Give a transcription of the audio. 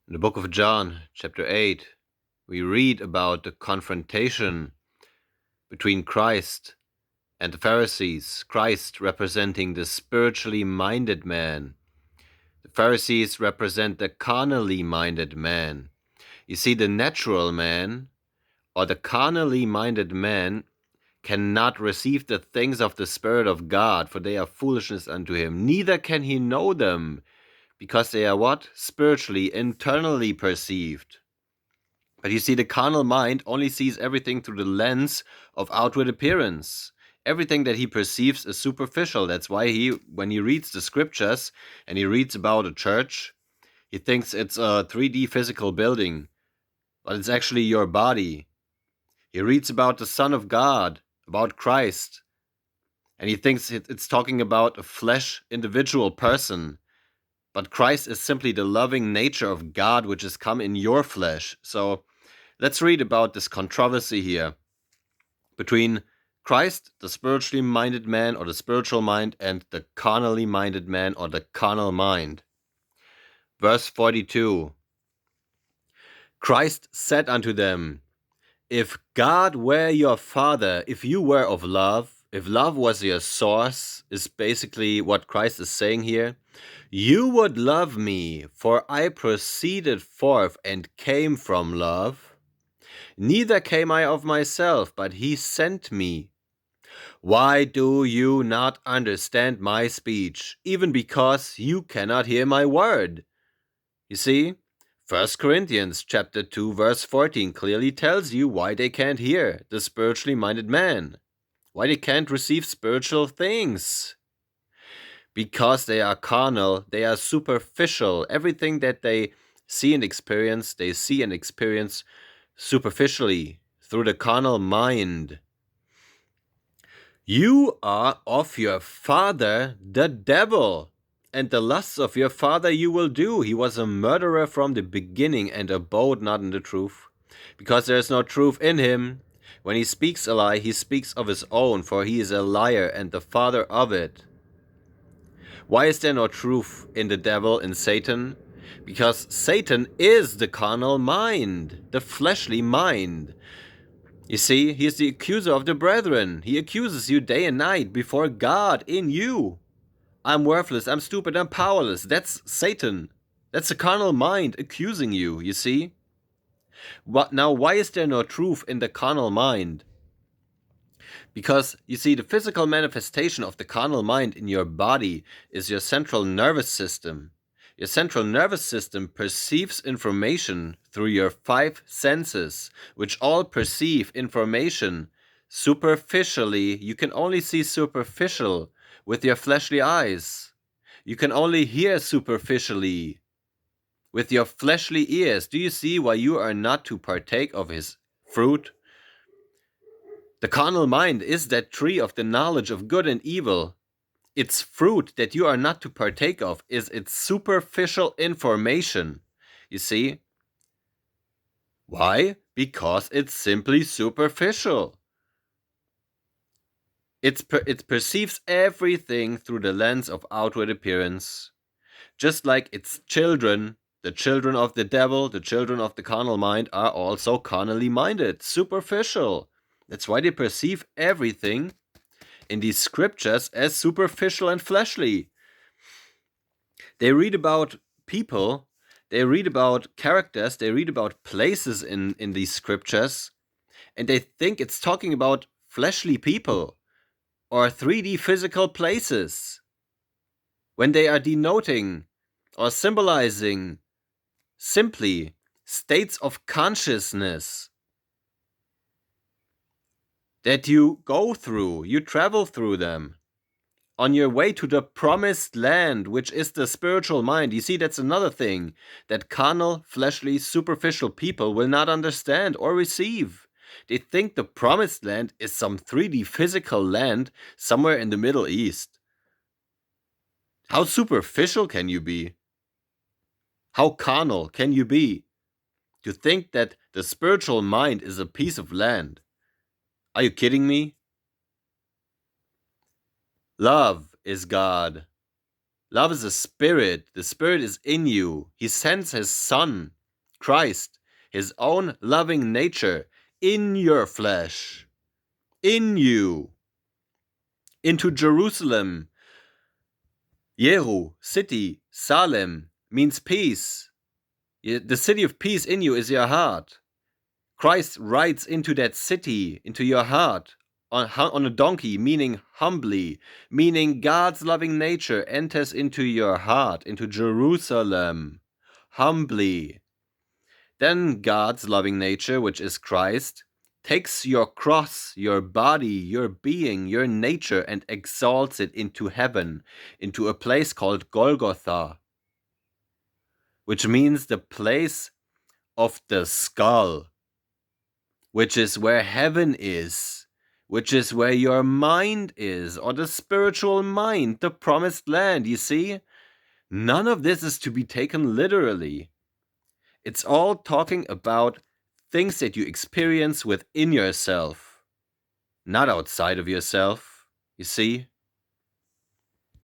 In the book of John, chapter 8, we read about the confrontation between Christ and the Pharisees, Christ representing the spiritually minded man. The Pharisees represent the carnally minded man. You see, the natural man or the carnally minded man cannot receive the things of the Spirit of God, for they are foolishness unto him. Neither can he know them, because they are what? Spiritually, internally perceived. But you see, the carnal mind only sees everything through the lens of outward appearance. Everything that he perceives is superficial. That's why when he reads the scriptures and he reads about a church, he thinks it's a 3D physical building, but it's actually your body. He reads about the Son of God, about Christ, and he thinks it's talking about a flesh individual person. But Christ is simply the loving nature of God, which has come in your flesh. So let's read about this controversy here between Christ, the spiritually minded man or the spiritual mind, and the carnally minded man or the carnal mind. Verse 42. Christ said unto them, if God were your father, if you were of love, if love was your source, is basically what Christ is saying here, you would love me, for I proceeded forth and came from love. Neither came I of myself, but he sent me. Why do you not understand my speech, even because you cannot hear my word? You see, 1 Corinthians chapter 2 verse 14 clearly tells you why they can't hear the spiritually minded man, why they can't receive spiritual things. Because they are carnal, they are superficial. Everything that they see and experience, they see and experience superficially through the carnal mind. You are of your father, the devil, and the lusts of your father you will do. He was a murderer from the beginning and abode not in the truth, because there is no truth in him. When he speaks a lie, he speaks of his own, for he is a liar and the father of it. Why is there no truth in the devil, in Satan? Because Satan is the carnal mind, the fleshly mind. You see, he is the accuser of the brethren. He accuses you day and night before God in you. I'm worthless, I'm stupid, I'm powerless. That's Satan. That's the carnal mind accusing you, you see? Now, why is there no truth in the carnal mind? Because, you see, the physical manifestation of the carnal mind in your body is your central nervous system. Your central nervous system perceives information through your 5 senses, which all perceive information superficially. You can only see superficial with your fleshly eyes. You can only hear superficially with your fleshly ears. Do you see why you are not to partake of his fruit? The carnal mind is that tree of the knowledge of good and evil. Its fruit that you are not to partake of is its superficial information. You see? Why? Because it's simply superficial. It perceives everything through the lens of outward appearance. Just like its children, the children of the devil, the children of the carnal mind, are also carnally minded, superficial. That's why they perceive everything in these scriptures as superficial and fleshly. They read about people, they read about characters, they read about places in these scriptures, and they think it's talking about fleshly people or 3D physical places, when they are denoting or symbolizing simply states of consciousness that you go through, you travel through them on your way to the promised land, which is the spiritual mind. You see, that's another thing that carnal, fleshly, superficial people will not understand or receive. They think the promised land is some 3D physical land somewhere in the Middle East. How superficial can you be? How carnal can you be to think that the spiritual mind is a piece of land? Are you kidding me? Love is God. Love is a spirit. The spirit is in you. He sends his son Christ, his own loving nature, in your flesh, in you, into Jerusalem. Jeru, city, Salem, means peace. The city of peace in you is your heart. Christ rides into that city, into your heart, on a donkey, meaning humbly, meaning God's loving nature enters into your heart, into Jerusalem, humbly. Then God's loving nature, which is Christ, takes your cross, your body, your being, your nature, and exalts it into heaven, into a place called Golgotha, which means the place of the skull, which is where heaven is, which is where your mind is, or the spiritual mind, the promised land. You see, none of this is to be taken literally. It's all talking about things that you experience within yourself, not outside of yourself. You see?